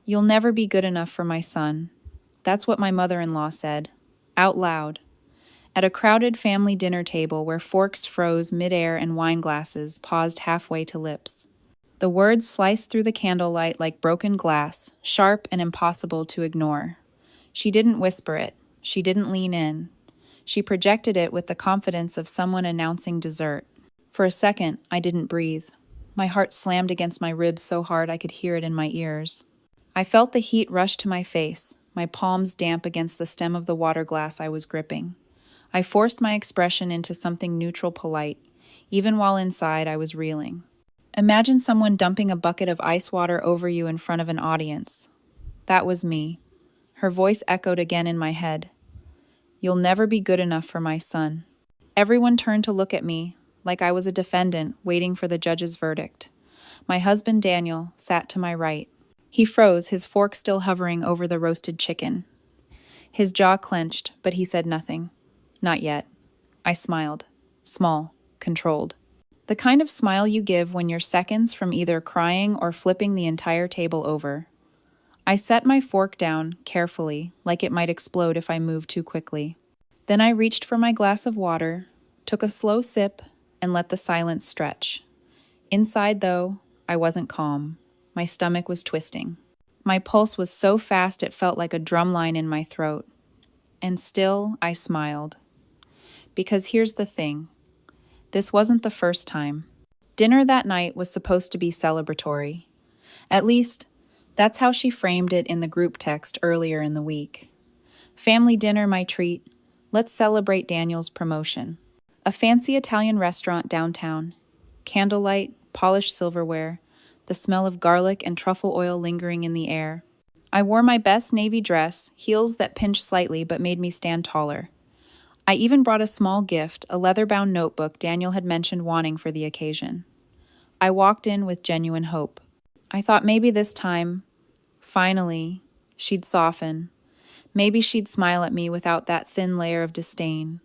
You'll never be good enough for my son. That's what my mother-in-law said, out loud, at a crowded family dinner table where forks froze midair and wine glasses paused halfway to lips. The words sliced through the candlelight like broken glass, sharp and impossible to ignore. She didn't whisper it. She didn't lean in. She projected it with the confidence of someone announcing dessert. For a second, I didn't breathe. My heart slammed against my ribs so hard I could hear it in my ears. I felt the heat rush to my face, my palms damp against the stem of the water glass I was gripping. I forced my expression into something neutral polite, even while inside I was reeling. Imagine someone dumping a bucket of ice water over you in front of an audience. That was me. Her voice echoed again in my head. You'll never be good enough for my son. Everyone turned to look at me, like I was a defendant waiting for the judge's verdict. My husband Daniel sat to my right. He froze, his fork still hovering over the roasted chicken. His jaw clenched, but he said nothing. Not yet. I smiled. Small, controlled. The kind of smile you give when you're seconds from either crying or flipping the entire table over. I set my fork down carefully, like it might explode if I moved too quickly. Then I reached for my glass of water, took a slow sip, and let the silence stretch. Inside, though, I wasn't calm. My stomach was twisting. My pulse was so fast it felt like a drumline in my throat. And still, I smiled. Because here's the thing. This wasn't the first time. Dinner that night was supposed to be celebratory. At least, that's how she framed it in the group text earlier in the week. Family dinner, my treat. Let's celebrate Daniel's promotion. A fancy Italian restaurant downtown. Candlelight, polished silverware, the smell of garlic and truffle oil lingering in the air. I wore my best navy dress, heels that pinched slightly but made me stand taller. I even brought a small gift, a leather-bound notebook Daniel had mentioned wanting for the occasion. I walked in with genuine hope. I thought maybe this time, finally, she'd soften. Maybe she'd smile at me without that thin layer of disdain.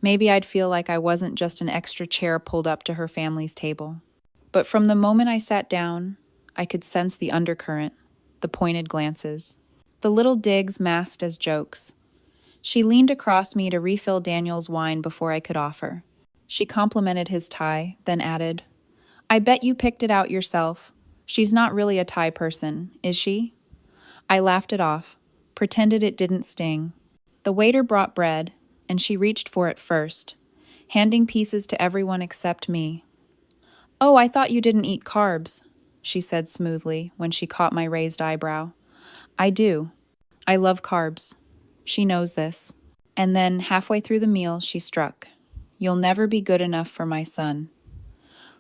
Maybe I'd feel like I wasn't just an extra chair pulled up to her family's table. But from the moment I sat down, I could sense the undercurrent, the pointed glances, the little digs masked as jokes. She leaned across me to refill Daniel's wine before I could offer. She complimented his tie, then added, I bet you picked it out yourself. She's not really a tie person, is she? I laughed it off, pretended it didn't sting. The waiter brought bread, and she reached for it first, handing pieces to everyone except me. Oh, I thought you didn't eat carbs, she said smoothly when she caught my raised eyebrow. I do. I love carbs. She knows this. And then, halfway through the meal, she struck. You'll never be good enough for my son.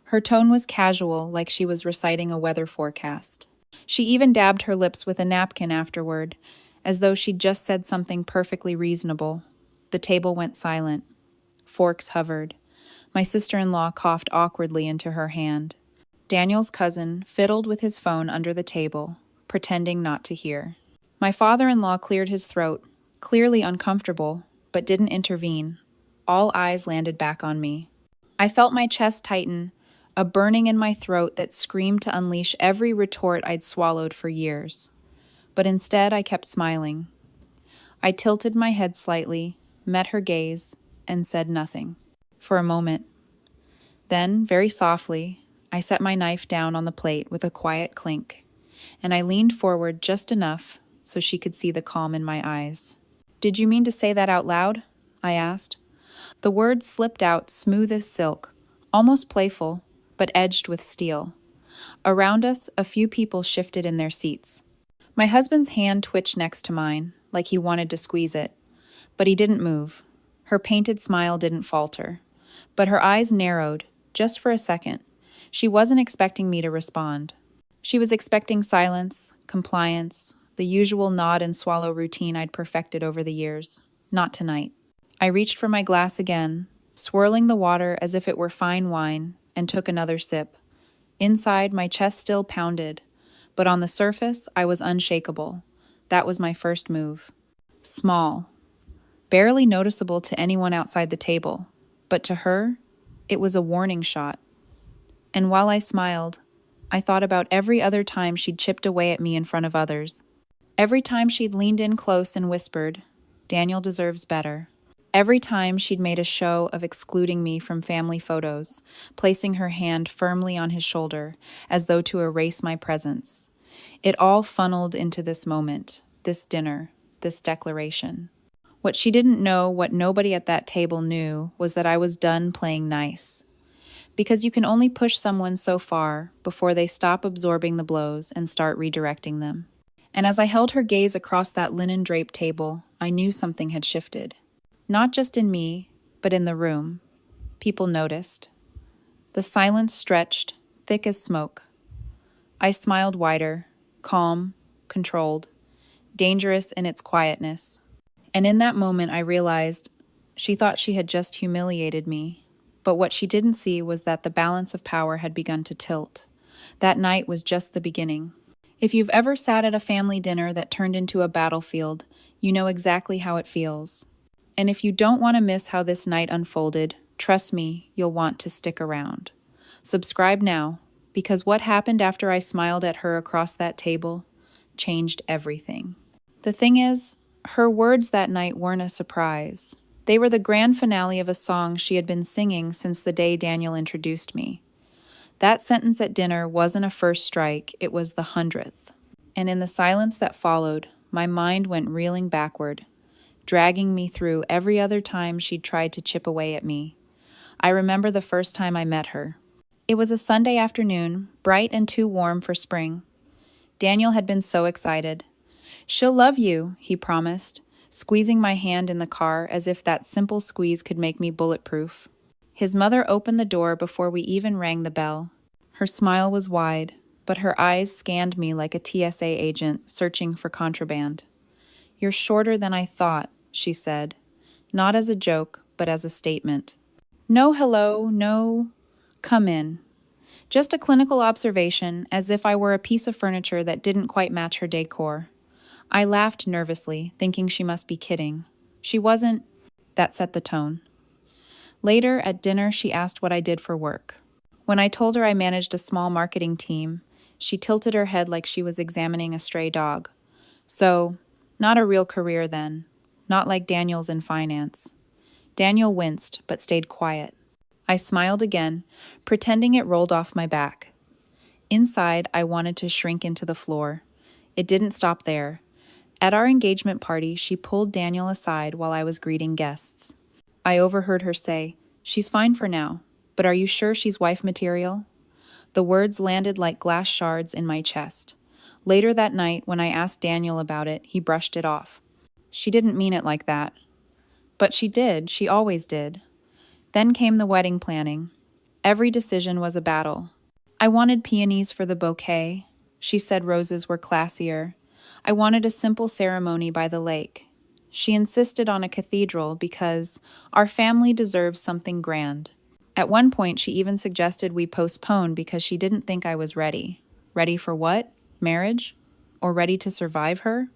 Her tone was casual, like she was reciting a weather forecast. She even dabbed her lips with a napkin afterward, as though she'd just said something perfectly reasonable. The table went silent. Forks hovered. My sister-in-law coughed awkwardly into her hand. Daniel's cousin fiddled with his phone under the table, pretending not to hear. My father-in-law cleared his throat, clearly uncomfortable, but didn't intervene. All eyes landed back on me. I felt my chest tighten, a burning in my throat that screamed to unleash every retort I'd swallowed for years. But instead, I kept smiling. I tilted my head slightly, met her gaze, and said nothing. For a moment. Then, very softly, I set my knife down on the plate with a quiet clink, and I leaned forward just enough so she could see the calm in my eyes. Did you mean to say that out loud? I asked. The words slipped out smooth as silk, almost playful, but edged with steel. Around us, a few people shifted in their seats. My husband's hand twitched next to mine, like he wanted to squeeze it, but he didn't move. Her painted smile didn't falter, but her eyes narrowed, just for a second. She wasn't expecting me to respond. She was expecting silence, compliance, the usual nod and swallow routine I'd perfected over the years. Not tonight. I reached for my glass again, swirling the water as if it were fine wine, and took another sip. Inside, my chest still pounded, but on the surface, I was unshakable. That was my first move. Small. Barely noticeable to anyone outside the table, but to her, it was a warning shot. And while I smiled, I thought about every other time she'd chipped away at me in front of others. Every time she'd leaned in close and whispered, "Daniel deserves better." Every time she'd made a show of excluding me from family photos, placing her hand firmly on his shoulder, as though to erase my presence. It all funneled into this moment, this dinner, this declaration. What she didn't know, what nobody at that table knew, was that I was done playing nice. Because you can only push someone so far before they stop absorbing the blows and start redirecting them. And as I held her gaze across that linen-draped table, I knew something had shifted. Not just in me, but in the room. People noticed. The silence stretched, thick as smoke. I smiled wider, calm, controlled, dangerous in its quietness. And in that moment I realized she thought she had just humiliated me. But what she didn't see was that the balance of power had begun to tilt. That night was just the beginning. If you've ever sat at a family dinner that turned into a battlefield, you know exactly how it feels. And if you don't want to miss how this night unfolded, trust me, you'll want to stick around. Subscribe now, because what happened after I smiled at her across that table changed everything. The thing is, her words that night weren't a surprise. They were the grand finale of a song she had been singing since the day Daniel introduced me. That sentence at dinner wasn't a first strike, it was the 100th. And in the silence that followed, my mind went reeling backward, dragging me through every other time she'd tried to chip away at me. I remember the first time I met her. It was a Sunday afternoon, bright and too warm for spring. Daniel had been so excited. "She'll love you," he promised, squeezing my hand in the car as if that simple squeeze could make me bulletproof. His mother opened the door before we even rang the bell. Her smile was wide, but her eyes scanned me like a TSA agent searching for contraband. "You're shorter than I thought," she said, not as a joke, but as a statement. No hello, no come in. Just a clinical observation, as if I were a piece of furniture that didn't quite match her decor. I laughed nervously, thinking she must be kidding. She wasn't. That set the tone. Later, at dinner, she asked what I did for work. When I told her I managed a small marketing team, she tilted her head like she was examining a stray dog. So, not a real career then. Not like Daniel's in finance. Daniel winced, but stayed quiet. I smiled again, pretending it rolled off my back. Inside, I wanted to shrink into the floor. It didn't stop there. At our engagement party, she pulled Daniel aside while I was greeting guests. I overheard her say, "She's fine for now, but are you sure she's wife material?" The words landed like glass shards in my chest. Later that night, when I asked Daniel about it, he brushed it off. "She didn't mean it like that." But she did, she always did. Then came the wedding planning. Every decision was a battle. I wanted peonies for the bouquet. She said roses were classier. I wanted a simple ceremony by the lake. She insisted on a cathedral because our family deserves something grand. At one point, she even suggested we postpone because she didn't think I was ready. Ready for what? Marriage? Or ready to survive her?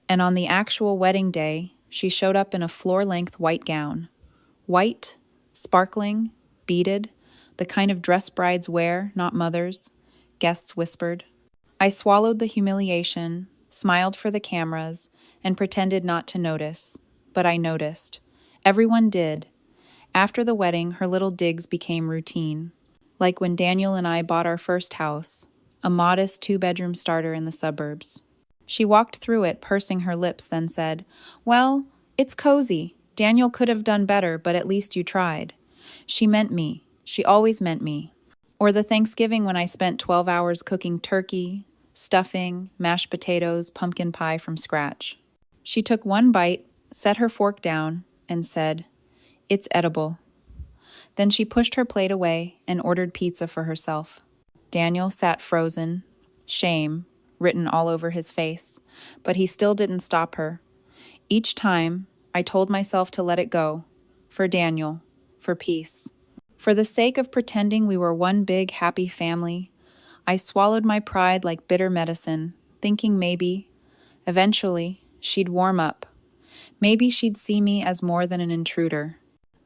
And on the actual wedding day, she showed up in a floor-length white gown. White, sparkling, beaded, the kind of dress brides wear, not mothers, guests whispered. I swallowed the humiliation, smiled for the cameras, and pretended not to notice. But I noticed. Everyone did. After the wedding, her little digs became routine. Like when Daniel and I bought our first house, a modest 2-bedroom starter in the suburbs. She walked through it, pursing her lips, then said, "Well, it's cozy. Daniel could have done better, but at least you tried." She meant me. She always meant me. Or the Thanksgiving when I spent 12 hours cooking turkey, stuffing, mashed potatoes, pumpkin pie from scratch. She took one bite, set her fork down, and said, "It's edible." Then she pushed her plate away and ordered pizza for herself. Daniel sat frozen, shame written all over his face, but he still didn't stop her. Each time, I told myself to let it go, for Daniel, for peace. For the sake of pretending we were one big happy family, I swallowed my pride like bitter medicine, thinking maybe, eventually, she'd warm up. Maybe she'd see me as more than an intruder.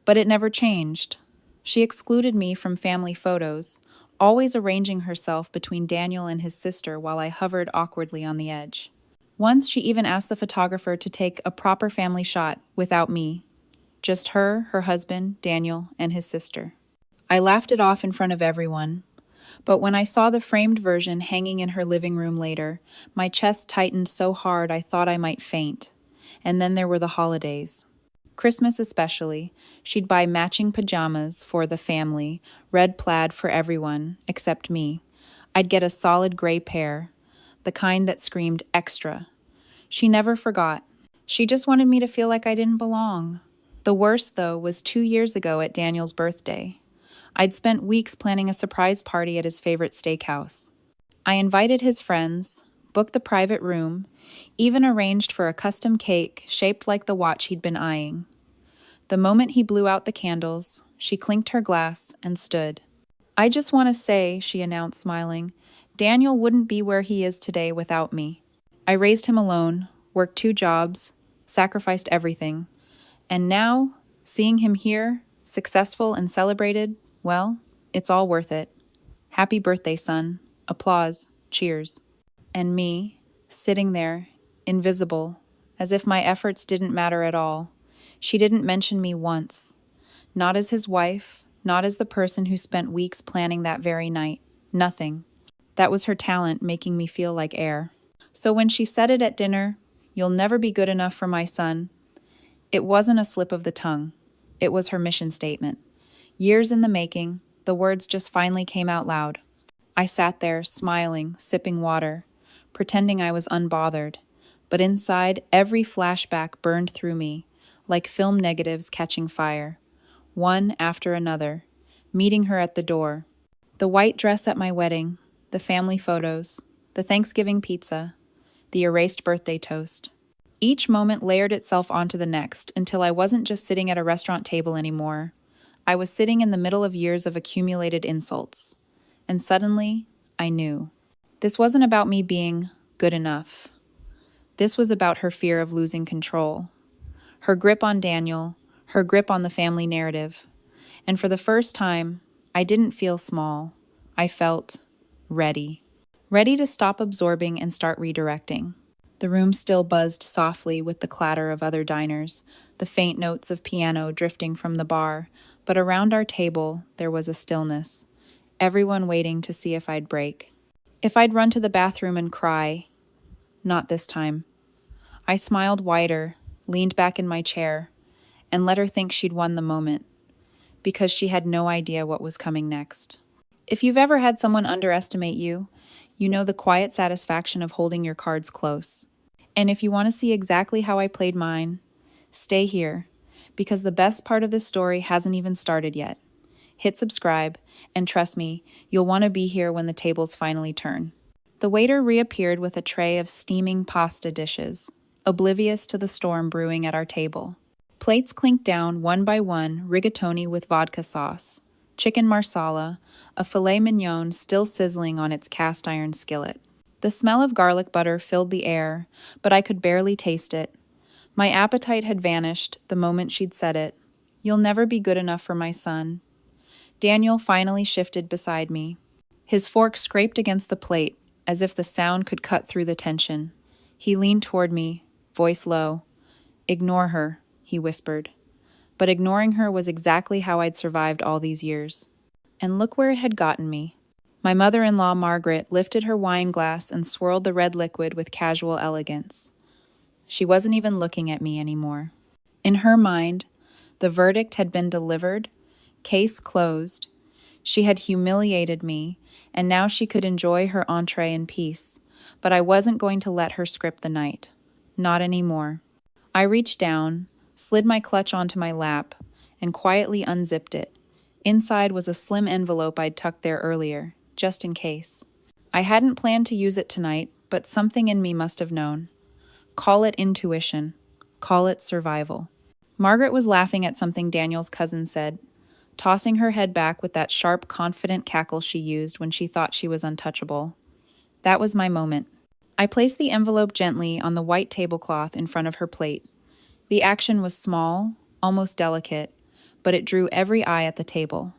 But it never changed. She excluded me from family photos, always arranging herself between Daniel and his sister while I hovered awkwardly on the edge. Once she even asked the photographer to take a proper family shot without me. Just her husband, Daniel, and his sister. I laughed it off in front of everyone, but when I saw the framed version hanging in her living room later, my chest tightened so hard I thought I might faint. And then there were the holidays. Christmas especially. She'd buy matching pajamas for the family, red plaid for everyone, except me. I'd get a solid gray pair, the kind that screamed extra. She never forgot. She just wanted me to feel like I didn't belong. The worst, though, was 2 years ago at Daniel's birthday. I'd spent weeks planning a surprise party at his favorite steakhouse. I invited his friends, booked the private room, even arranged for a custom cake shaped like the watch he'd been eyeing. The moment he blew out the candles, she clinked her glass and stood. "I just want to say," she announced, smiling, "Daniel wouldn't be where he is today without me. I raised him alone, worked 2 jobs, sacrificed everything. And now, seeing him here, successful and celebrated, well, it's all worth it. Happy birthday, son." Applause, cheers. And me, sitting there, invisible, as if my efforts didn't matter at all. She didn't mention me once. Not as his wife, not as the person who spent weeks planning that very night. Nothing. That was her talent, making me feel like air. So when she said it at dinner, "You'll never be good enough for my son," it wasn't a slip of the tongue. It was her mission statement. Years in the making, the words just finally came out loud. I sat there, smiling, sipping water, pretending I was unbothered. But inside, every flashback burned through me, like film negatives catching fire. One after another, meeting her at the door. The white dress at my wedding, the family photos, the Thanksgiving pizza, the erased birthday toast. Each moment layered itself onto the next until I wasn't just sitting at a restaurant table anymore. I was sitting in the middle of years of accumulated insults. And suddenly, I knew. This wasn't about me being good enough. This was about her fear of losing control. Her grip on Daniel, her grip on the family narrative. And for the first time, I didn't feel small. I felt ready. Ready to stop absorbing and start redirecting. The room still buzzed softly with the clatter of other diners, the faint notes of piano drifting from the bar, but around our table there was a stillness, everyone waiting to see if I'd break. If I'd run to the bathroom and cry. Not this time. I smiled wider, leaned back in my chair, and let her think she'd won the moment, because she had no idea what was coming next. If you've ever had someone underestimate you, you know the quiet satisfaction of holding your cards close. And if you want to see exactly how I played mine, stay here, because the best part of this story hasn't even started yet. Hit subscribe, and trust me, you'll want to be here when the tables finally turn. The waiter reappeared with a tray of steaming pasta dishes, oblivious to the storm brewing at our table. Plates clinked down one by one, rigatoni with vodka sauce, chicken marsala, a filet mignon still sizzling on its cast iron skillet. The smell of garlic butter filled the air, but I could barely taste it. My appetite had vanished the moment she'd said it. "You'll never be good enough for my son." Daniel finally shifted beside me. His fork scraped against the plate, as if the sound could cut through the tension. He leaned toward me, voice low. "Ignore her," he whispered. But ignoring her was exactly how I'd survived all these years. And look where it had gotten me. My mother-in-law, Margaret, lifted her wine glass and swirled the red liquid with casual elegance. She wasn't even looking at me anymore. In her mind, the verdict had been delivered, case closed. She had humiliated me, and now she could enjoy her entree in peace. But I wasn't going to let her script the night. Not anymore. I reached down, slid my clutch onto my lap, and quietly unzipped it. Inside was a slim envelope I'd tucked there earlier, just in case. I hadn't planned to use it tonight, but something in me must have known. Call it intuition. Call it survival. Margaret was laughing at something Daniel's cousin said, tossing her head back with that sharp, confident cackle she used when she thought she was untouchable. That was my moment. I placed the envelope gently on the white tablecloth in front of her plate. The action was small, almost delicate, but it drew every eye at the table.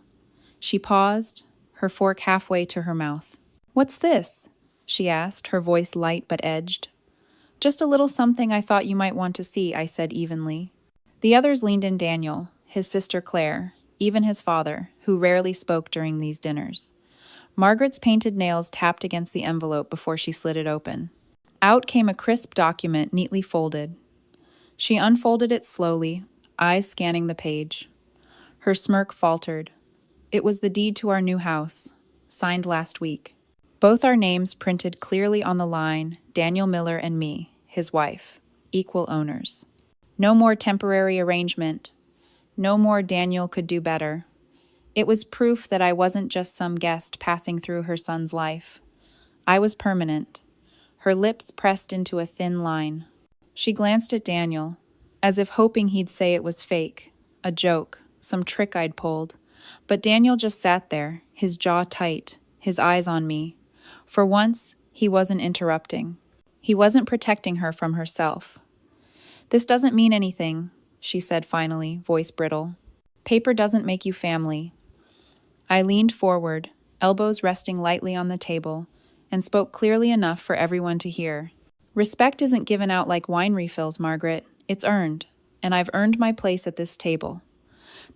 She paused, her fork halfway to her mouth. "What's this?" she asked, her voice light but edged. "Just a little something I thought you might want to see," I said evenly. The others leaned in Daniel, his sister Claire, even his father, who rarely spoke during these dinners. Margaret's painted nails tapped against the envelope before she slid it open. Out came a crisp document neatly folded. She unfolded it slowly, eyes scanning the page. Her smirk faltered. It was the deed to our new house, signed last week. Both our names printed clearly on the line, Daniel Miller and me, his wife, equal owners. No more temporary arrangement. No more Daniel could do better. It was proof that I wasn't just some guest passing through her son's life. I was permanent. Her lips pressed into a thin line. She glanced at Daniel, as if hoping he'd say it was fake, a joke, some trick I'd pulled. But Daniel just sat there, his jaw tight, his eyes on me. For once, he wasn't interrupting. He wasn't protecting her from herself. "This doesn't mean anything," she said finally, voice brittle. "Paper doesn't make you family." I leaned forward, elbows resting lightly on the table, and spoke clearly enough for everyone to hear. "Respect isn't given out like wine refills, Margaret. It's earned, and I've earned my place at this table."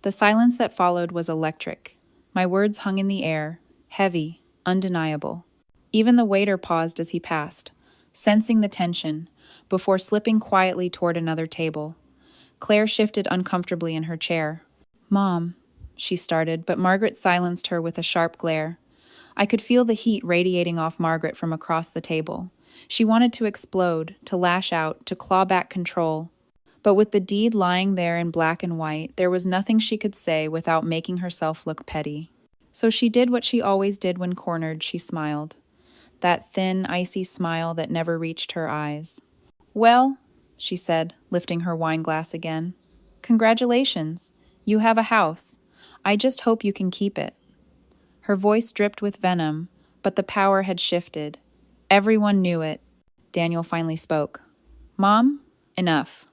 The silence that followed was electric. My words hung in the air, heavy, undeniable. Even the waiter paused as he passed, sensing the tension, before slipping quietly toward another table. Claire shifted uncomfortably in her chair. "Mom," she started, but Margaret silenced her with a sharp glare. I could feel the heat radiating off Margaret from across the table. She wanted to explode, to lash out, to claw back control. But with the deed lying there in black and white, there was nothing she could say without making herself look petty. So she did what she always did when cornered. She smiled. That thin, icy smile that never reached her eyes. "Well," she said, lifting her wine glass again, "congratulations. You have a house. I just hope you can keep it." Her voice dripped with venom, but the power had shifted. Everyone knew it. Daniel finally spoke. "Mom, enough."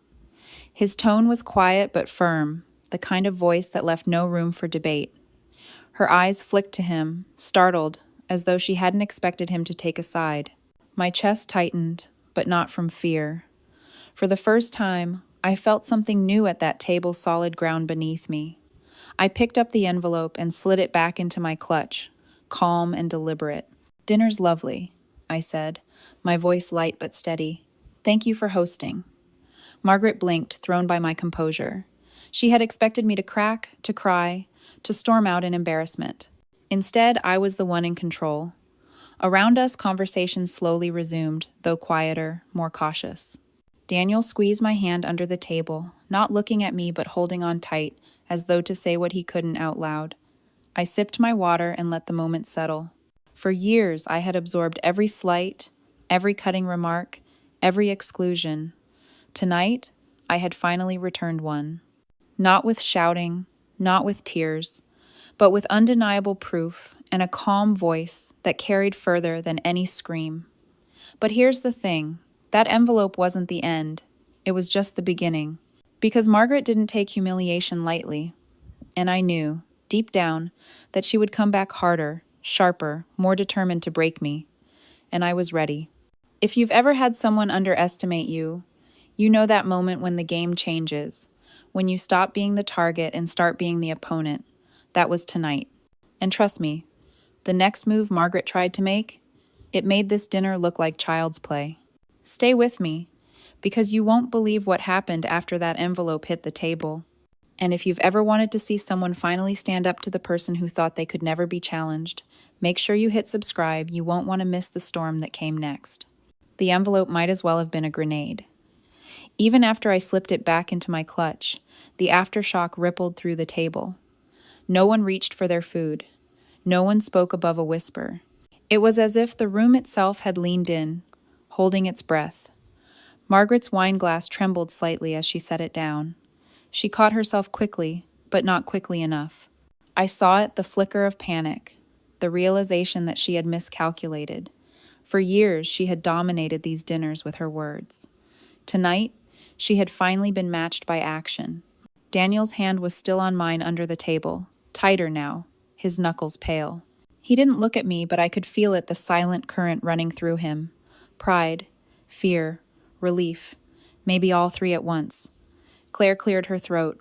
His tone was quiet but firm, the kind of voice that left no room for debate. Her eyes flicked to him, startled, as though she hadn't expected him to take a side. My chest tightened, but not from fear. For the first time, I felt something new at that table's solid ground beneath me. I picked up the envelope and slid it back into my clutch, calm and deliberate. "Dinner's lovely," I said, my voice light but steady. "Thank you for hosting." Margaret blinked, thrown by my composure. She had expected me to crack, to cry, to storm out in embarrassment. Instead, I was the one in control. Around us, conversation slowly resumed, though quieter, more cautious. Daniel squeezed my hand under the table, not looking at me but holding on tight, as though to say what he couldn't out loud. I sipped my water and let the moment settle. For years, I had absorbed every slight, every cutting remark, every exclusion. Tonight, I had finally returned one. Not with shouting, not with tears, but with undeniable proof and a calm voice that carried further than any scream. But here's the thing. That envelope wasn't the end. It was just the beginning. Because Margaret didn't take humiliation lightly. And I knew, deep down, that she would come back harder, sharper, more determined to break me. And I was ready. If you've ever had someone underestimate you, you know that moment when the game changes, when you stop being the target and start being the opponent. That was tonight. And trust me, the next move Margaret tried to make, it made this dinner look like child's play. Stay with me, because you won't believe what happened after that envelope hit the table. And if you've ever wanted to see someone finally stand up to the person who thought they could never be challenged, make sure you hit subscribe. You won't want to miss the storm that came next. The envelope might as well have been a grenade. Even after I slipped it back into my clutch, the aftershock rippled through the table. No one reached for their food. No one spoke above a whisper. It was as if the room itself had leaned in, holding its breath. Margaret's wine glass trembled slightly as she set it down. She caught herself quickly, but not quickly enough. I saw it, the flicker of panic, the realization that she had miscalculated. For years, she had dominated these dinners with her words. Tonight, she had finally been matched by action. Daniel's hand was still on mine under the table, tighter now, his knuckles pale. He didn't look at me, but I could feel it, the silent current running through him. Pride, fear, relief, maybe all three at once. Claire cleared her throat.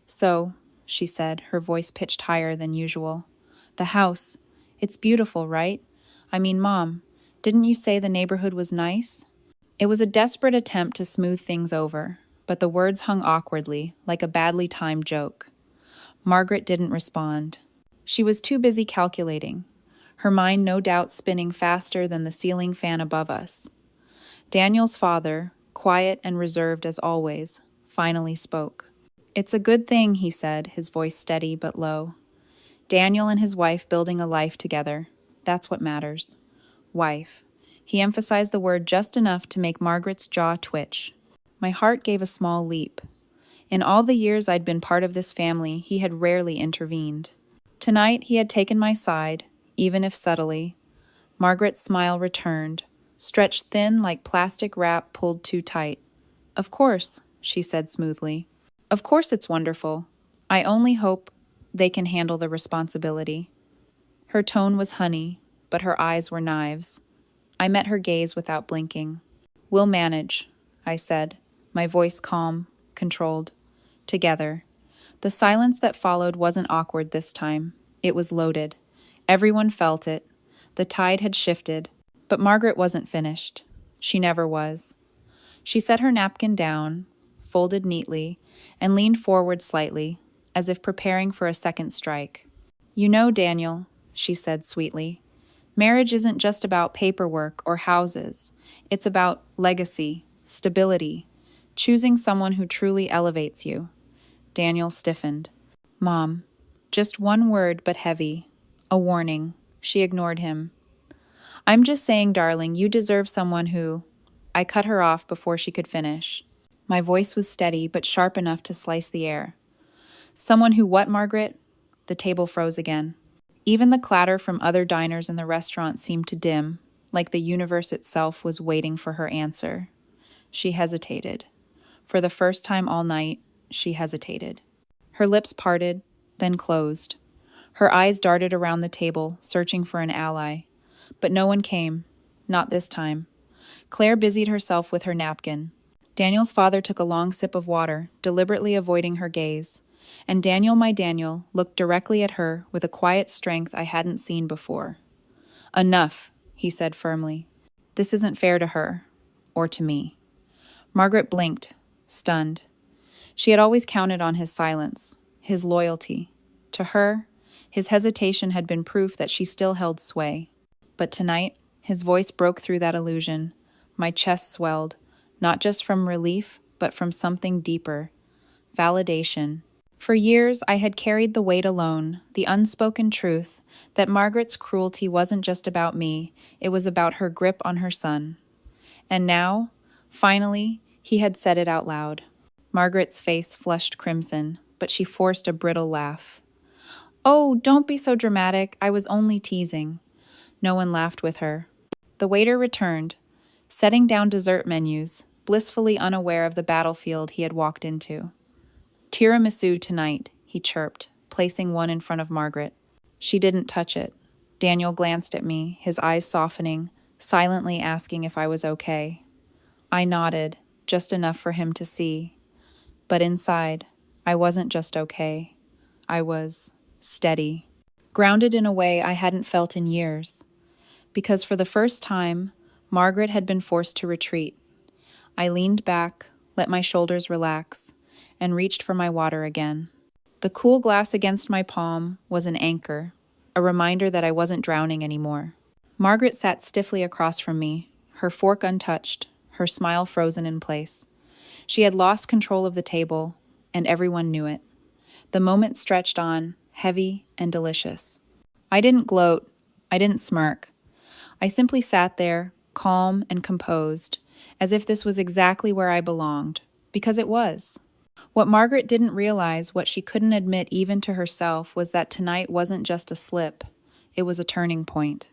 So, she said, her voice pitched higher than usual. The house. It's beautiful, right? I mean, Mom, didn't you say the neighborhood was nice? It was a desperate attempt to smooth things over, but the words hung awkwardly, like a badly timed joke. Margaret didn't respond. She was too busy calculating, her mind no doubt spinning faster than the ceiling fan above us. Daniel's father, quiet and reserved as always, finally spoke. It's a good thing, he said, his voice steady but low. Daniel and his wife building a life together. That's what matters. Wife. He emphasized the word just enough to make Margaret's jaw twitch. My heart gave a small leap. In all the years I'd been part of this family, he had rarely intervened. Tonight he had taken my side, even if subtly. Margaret's smile returned, stretched thin like plastic wrap pulled too tight. Of course, she said smoothly. Of course it's wonderful. I only hope they can handle the responsibility. Her tone was honey, but her eyes were knives. I met her gaze without blinking. We'll manage, I said, my voice calm, controlled. Together. The silence that followed wasn't awkward this time. It was loaded. Everyone felt it. The tide had shifted, but Margaret wasn't finished. She never was. She set her napkin down, folded neatly, and leaned forward slightly, as if preparing for a second strike. You know, Daniel, she said sweetly, marriage isn't just about paperwork or houses. It's about legacy, stability, choosing someone who truly elevates you. Daniel stiffened. Mom, just one word but heavy. A warning. She ignored him. I'm just saying, darling, you deserve someone who... I cut her off before she could finish. My voice was steady but sharp enough to slice the air. Someone who what, Margaret? The table froze again. Even the clatter from other diners in the restaurant seemed to dim, like the universe itself was waiting for her answer. She hesitated. For the first time all night, she hesitated. Her lips parted, then closed. Her eyes darted around the table, searching for an ally. But no one came. Not this time. Claire busied herself with her napkin. Daniel's father took a long sip of water, deliberately avoiding her gaze. And Daniel, my Daniel, looked directly at her with a quiet strength I hadn't seen before. Enough, he said firmly. This isn't fair to her. Or to me. Margaret blinked, stunned. She had always counted on his silence, his loyalty. To her, his hesitation had been proof that she still held sway. But tonight, his voice broke through that illusion. My chest swelled, not just from relief, but from something deeper. Validation. For years, I had carried the weight alone, the unspoken truth that Margaret's cruelty wasn't just about me, it was about her grip on her son. And now, finally, he had said it out loud. Margaret's face flushed crimson, but she forced a brittle laugh. Oh, don't be so dramatic. I was only teasing. No one laughed with her. The waiter returned, setting down dessert menus, blissfully unaware of the battlefield he had walked into. Tiramisu tonight, he chirped, placing one in front of Margaret. She didn't touch it. Daniel glanced at me, his eyes softening, silently asking if I was okay. I nodded, just enough for him to see. But inside, I wasn't just okay. I was steady, grounded in a way I hadn't felt in years. Because for the first time, Margaret had been forced to retreat. I leaned back, let my shoulders relax, and reached for my water again. The cool glass against my palm was an anchor, a reminder that I wasn't drowning anymore. Margaret sat stiffly across from me, her fork untouched, her smile frozen in place. She had lost control of the table, and everyone knew it. The moment stretched on, heavy and delicious. I didn't gloat. I didn't smirk. I simply sat there, calm and composed, as if this was exactly where I belonged, because it was. What Margaret didn't realize, what she couldn't admit even to herself, was that tonight wasn't just a slip. It was a turning point.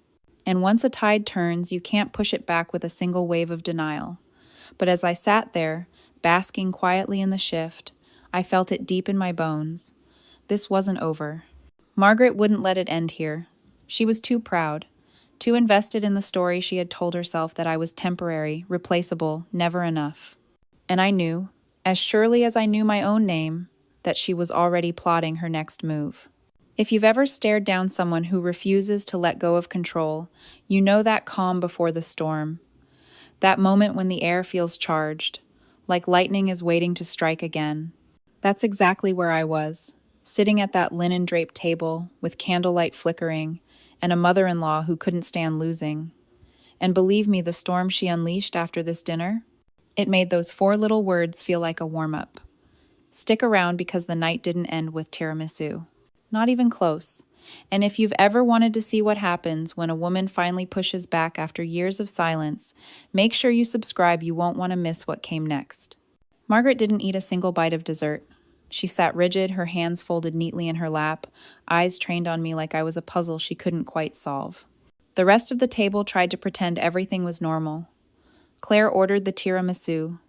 And once a tide turns, you can't push it back with a single wave of denial. But as I sat there, basking quietly in the shift, I felt it deep in my bones. This wasn't over. Margaret wouldn't let it end here. She was too proud, too invested in the story she had told herself that I was temporary, replaceable, never enough. And I knew, as surely as I knew my own name, that she was already plotting her next move. If you've ever stared down someone who refuses to let go of control, you know that calm before the storm. That moment when the air feels charged, like lightning is waiting to strike again. That's exactly where I was, sitting at that linen-draped table with candlelight flickering and a mother-in-law who couldn't stand losing. And believe me, the storm she unleashed after this dinner, it made those 4 little words feel like a warm-up. Stick around because the night didn't end with tiramisu. Not even close. And if you've ever wanted to see what happens when a woman finally pushes back after years of silence, make sure you subscribe. You won't want to miss what came next. Margaret didn't eat a single bite of dessert. She sat rigid, her hands folded neatly in her lap, eyes trained on me like I was a puzzle she couldn't quite solve. The rest of the table tried to pretend everything was normal. Claire ordered the tiramisu.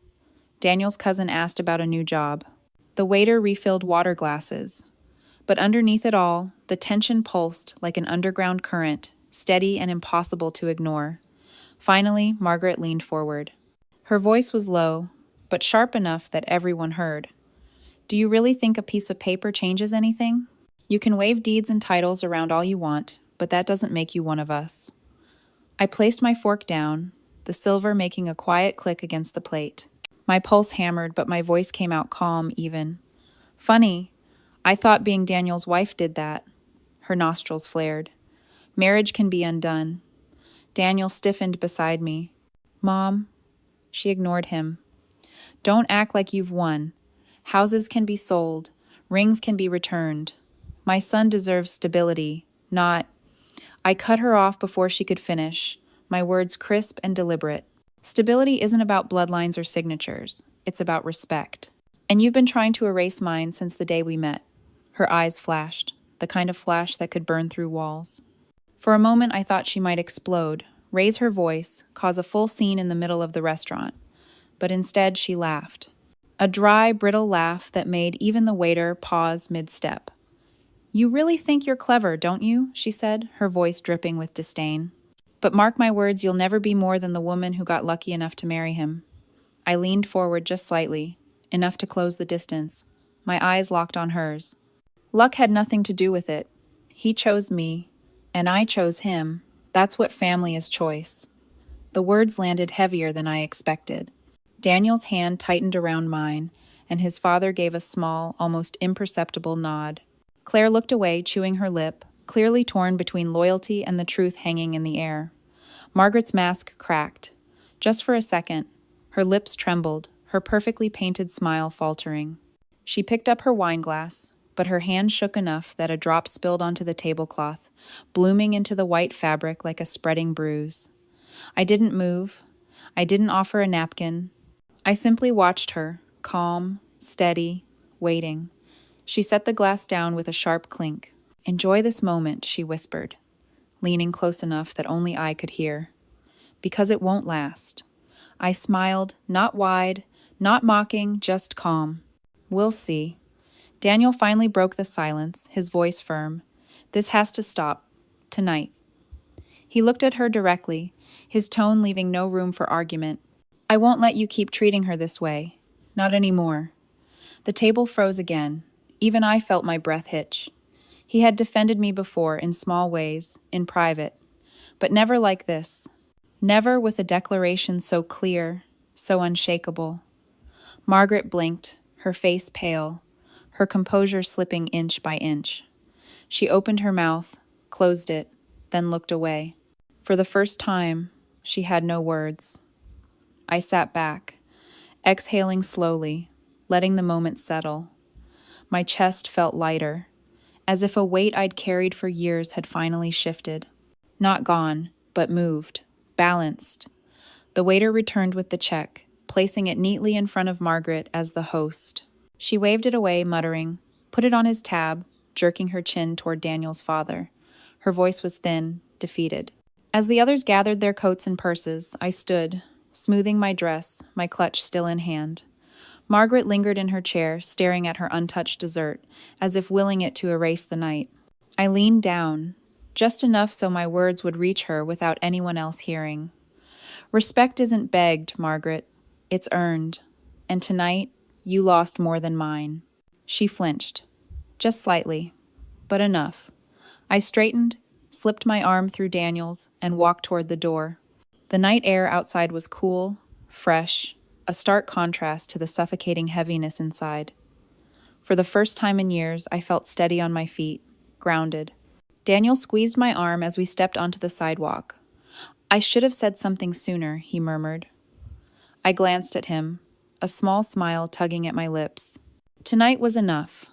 Daniel's cousin asked about a new job. The waiter refilled water glasses. But underneath it all, the tension pulsed like an underground current, steady and impossible to ignore. Finally, Margaret leaned forward. Her voice was low, but sharp enough that everyone heard. Do you really think a piece of paper changes anything? You can wave deeds and titles around all you want, but that doesn't make you one of us. I placed my fork down, the silver making a quiet click against the plate. My pulse hammered, but my voice came out calm, even. Funny, I thought being Daniel's wife did that. Her nostrils flared. Marriage can be undone. Daniel stiffened beside me. Mom, she ignored him. Don't act like you've won. Houses can be sold. Rings can be returned. My son deserves stability, not... I cut her off before she could finish, my words crisp and deliberate. Stability isn't about bloodlines or signatures. It's about respect. And you've been trying to erase mine since the day we met. Her eyes flashed, the kind of flash that could burn through walls. For a moment, I thought she might explode, raise her voice, cause a full scene in the middle of the restaurant. But instead, she laughed. A dry, brittle laugh that made even the waiter pause mid-step. You really think you're clever, don't you? She said, her voice dripping with disdain. But mark my words, you'll never be more than the woman who got lucky enough to marry him. I leaned forward just slightly, enough to close the distance. My eyes locked on hers. Luck had nothing to do with it. He chose me, and I chose him. That's what family is, choice. The words landed heavier than I expected. Daniel's hand tightened around mine, and his father gave a small, almost imperceptible nod. Claire looked away, chewing her lip, clearly torn between loyalty and the truth hanging in the air. Margaret's mask cracked. Just for a second, her lips trembled, her perfectly painted smile faltering. She picked up her wine glass, but her hand shook enough that a drop spilled onto the tablecloth, blooming into the white fabric like a spreading bruise. I didn't move. I didn't offer a napkin. I simply watched her, calm, steady, waiting. She set the glass down with a sharp clink. Enjoy this moment, she whispered, leaning close enough that only I could hear. Because it won't last. I smiled, not wide, not mocking, just calm. We'll see. Daniel finally broke the silence, his voice firm. This has to stop. Tonight. He looked at her directly, his tone leaving no room for argument. I won't let you keep treating her this way. Not anymore. The table froze again. Even I felt my breath hitch. He had defended me before, in small ways, in private. But never like this. Never with a declaration so clear, so unshakable. Margaret blinked, her face pale, her composure slipping inch by inch. She opened her mouth, closed it, then looked away. For the first time, she had no words. I sat back, exhaling slowly, letting the moment settle. My chest felt lighter, as if a weight I'd carried for years had finally shifted. Not gone, but moved, balanced. The waiter returned with the check, placing it neatly in front of Margaret as the host. She waved it away, muttering, put it on his tab, jerking her chin toward Daniel's father. Her voice was thin, defeated. As the others gathered their coats and purses, I stood, smoothing my dress, my clutch still in hand. Margaret lingered in her chair, staring at her untouched dessert, as if willing it to erase the night. I leaned down, just enough so my words would reach her without anyone else hearing. Respect isn't begged, Margaret. It's earned. And tonight, you lost more than mine. She flinched. Just slightly. But enough. I straightened, slipped my arm through Daniel's, and walked toward the door. The night air outside was cool, fresh, a stark contrast to the suffocating heaviness inside. For the first time in years, I felt steady on my feet, grounded. Daniel squeezed my arm as we stepped onto the sidewalk. I should have said something sooner, he murmured. I glanced at him, a small smile tugging at my lips. Tonight was enough.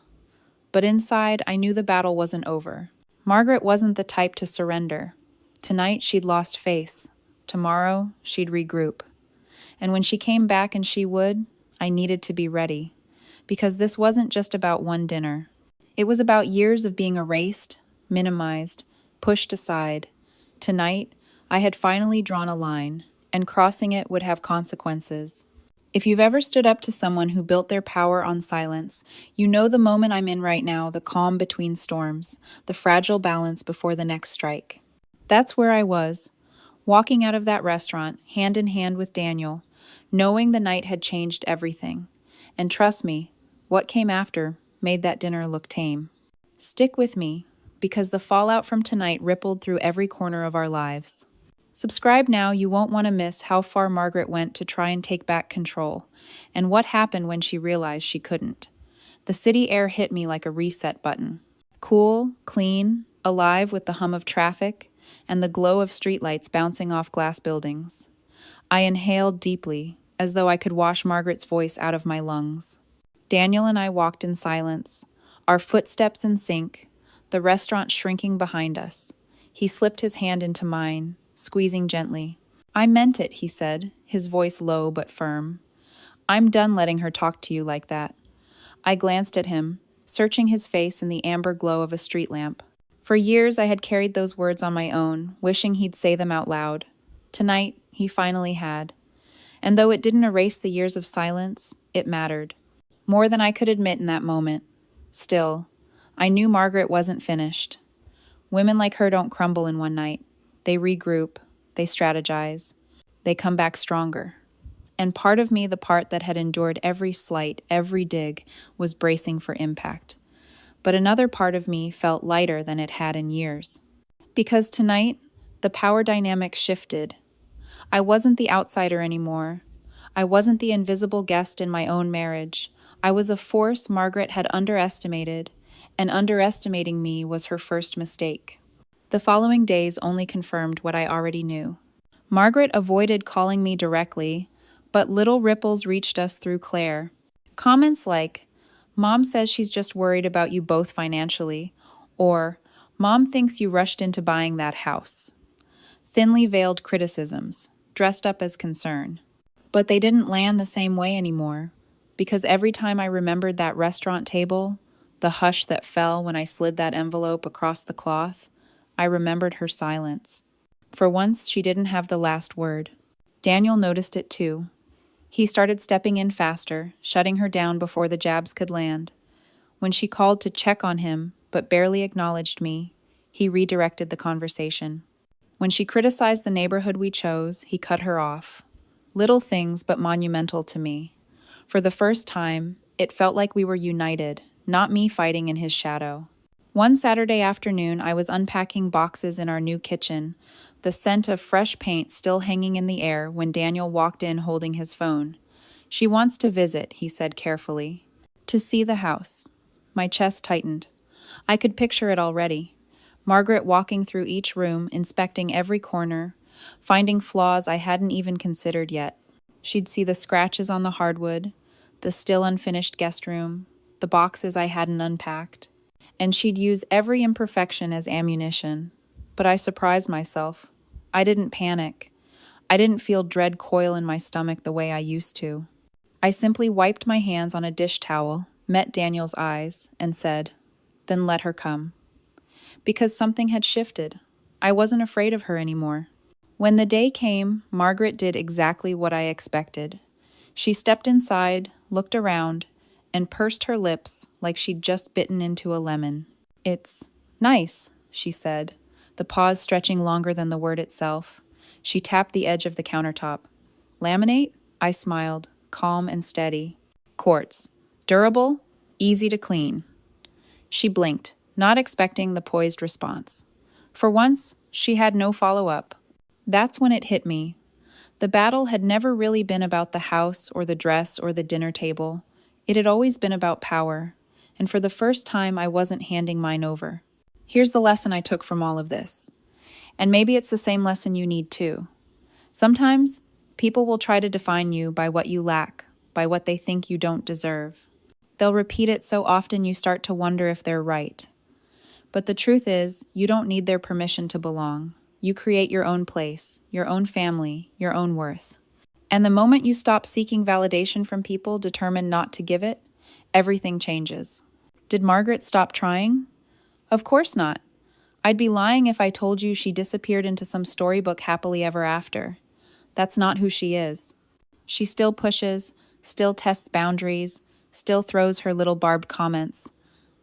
But inside, I knew the battle wasn't over. Margaret wasn't the type to surrender. Tonight, she'd lost face. Tomorrow, she'd regroup. And when she came back, and she would, I needed to be ready. Because this wasn't just about one dinner. It was about years of being erased, minimized, pushed aside. Tonight, I had finally drawn a line, and crossing it would have consequences. If you've ever stood up to someone who built their power on silence, you know the moment I'm in right now, the calm between storms, the fragile balance before the next strike. That's where I was, walking out of that restaurant, hand in hand with Daniel, knowing the night had changed everything. And trust me, what came after made that dinner look tame. Stick with me, because the fallout from tonight rippled through every corner of our lives. Subscribe now, you won't want to miss how far Margaret went to try and take back control, and what happened when she realized she couldn't. The city air hit me like a reset button. Cool, clean, alive with the hum of traffic, and the glow of streetlights bouncing off glass buildings. I inhaled deeply, as though I could wash Margaret's voice out of my lungs. Daniel and I walked in silence, our footsteps in sync, the restaurant shrinking behind us. He slipped his hand into mine, squeezing gently. I meant it, he said, his voice low but firm. I'm done letting her talk to you like that. I glanced at him, searching his face in the amber glow of a street lamp. For years I had carried those words on my own, wishing he'd say them out loud. Tonight, he finally had. And though it didn't erase the years of silence, it mattered. More than I could admit in that moment. Still, I knew Margaret wasn't finished. Women like her don't crumble in one night. They regroup, they strategize, they come back stronger. And part of me, the part that had endured every slight, every dig, was bracing for impact. But another part of me felt lighter than it had in years. Because tonight, the power dynamic shifted. I wasn't the outsider anymore. I wasn't the invisible guest in my own marriage. I was a force Margaret had underestimated, and underestimating me was her first mistake. The following days only confirmed what I already knew. Margaret avoided calling me directly, but little ripples reached us through Claire. Comments like, "Mom says she's just worried about you both financially," or "Mom thinks you rushed into buying that house." Thinly veiled criticisms, dressed up as concern. But they didn't land the same way anymore, because every time I remembered that restaurant table, the hush that fell when I slid that envelope across the cloth, I remembered her silence. For once, she didn't have the last word. Daniel noticed it too. He started stepping in faster, shutting her down before the jabs could land. When she called to check on him, but barely acknowledged me, he redirected the conversation. When she criticized the neighborhood we chose, he cut her off. Little things, but monumental to me. For the first time, it felt like we were united, not me fighting in his shadow. One Saturday afternoon, I was unpacking boxes in our new kitchen, the scent of fresh paint still hanging in the air when Daniel walked in holding his phone. "She wants to visit," he said carefully. "To see the house." My chest tightened. I could picture it already. Margaret walking through each room, inspecting every corner, finding flaws I hadn't even considered yet. She'd see the scratches on the hardwood, the still unfinished guest room, the boxes I hadn't unpacked. And she'd use every imperfection as ammunition. But I surprised myself. I didn't panic. I didn't feel dread coil in my stomach the way I used to. I simply wiped my hands on a dish towel, met Daniel's eyes, and said, "Then let her come." Because something had shifted. I wasn't afraid of her anymore. When the day came, Margaret did exactly what I expected. She stepped inside, looked around, and pursed her lips like she'd just bitten into a lemon. "It's nice," she said, the pause stretching longer than the word itself. She tapped the edge of the countertop. Laminate? I smiled, calm and steady. Quartz. Durable, easy to clean. She blinked, not expecting the poised response. For once, she had no follow-up. That's when it hit me. The battle had never really been about the house or the dress or the dinner table. It had always been about power, and for the first time I wasn't handing mine over. Here's the lesson I took from all of this. And maybe it's the same lesson you need too. Sometimes, people will try to define you by what you lack, by what they think you don't deserve. They'll repeat it so often you start to wonder if they're right. But the truth is, you don't need their permission to belong. You create your own place, your own family, your own worth. And the moment you stop seeking validation from people determined not to give it, everything changes. Did Margaret stop trying? Of course not. I'd be lying if I told you she disappeared into some storybook happily ever after. That's not who she is. She still pushes, still tests boundaries, still throws her little barbed comments.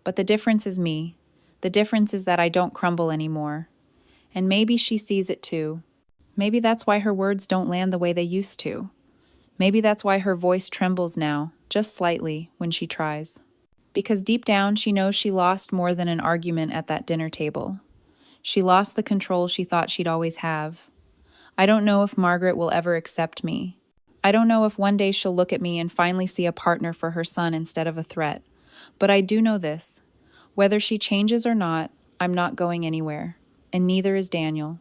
But the difference is me. The difference is that I don't crumble anymore. And maybe she sees it too. Maybe that's why her words don't land the way they used to. Maybe that's why her voice trembles now, just slightly, when she tries. Because deep down, she knows she lost more than an argument at that dinner table. She lost the control she thought she'd always have. I don't know if Margaret will ever accept me. I don't know if one day she'll look at me and finally see a partner for her son instead of a threat. But I do know this. Whether she changes or not, I'm not going anywhere. And neither is Daniel.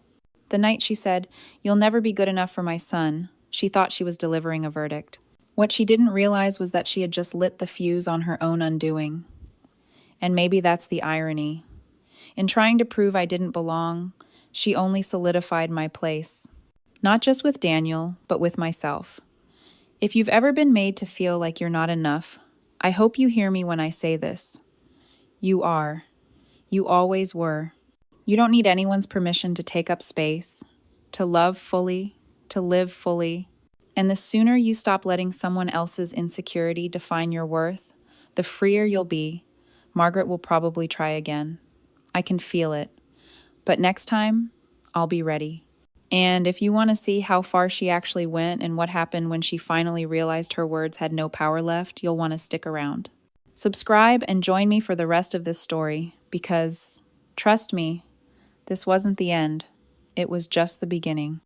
The night she said, "You'll never be good enough for my son," she thought she was delivering a verdict. What she didn't realize was that she had just lit the fuse on her own undoing. And maybe that's the irony. In trying to prove I didn't belong, she only solidified my place. Not just with Daniel, but with myself. If you've ever been made to feel like you're not enough, I hope you hear me when I say this. You are. You always were. You don't need anyone's permission to take up space, to love fully, to live fully. And the sooner you stop letting someone else's insecurity define your worth, the freer you'll be. Margaret will probably try again. I can feel it. But next time, I'll be ready. And if you want to see how far she actually went and what happened when she finally realized her words had no power left, you'll want to stick around. Subscribe and join me for the rest of this story, because, trust me, this wasn't the end. It was just the beginning.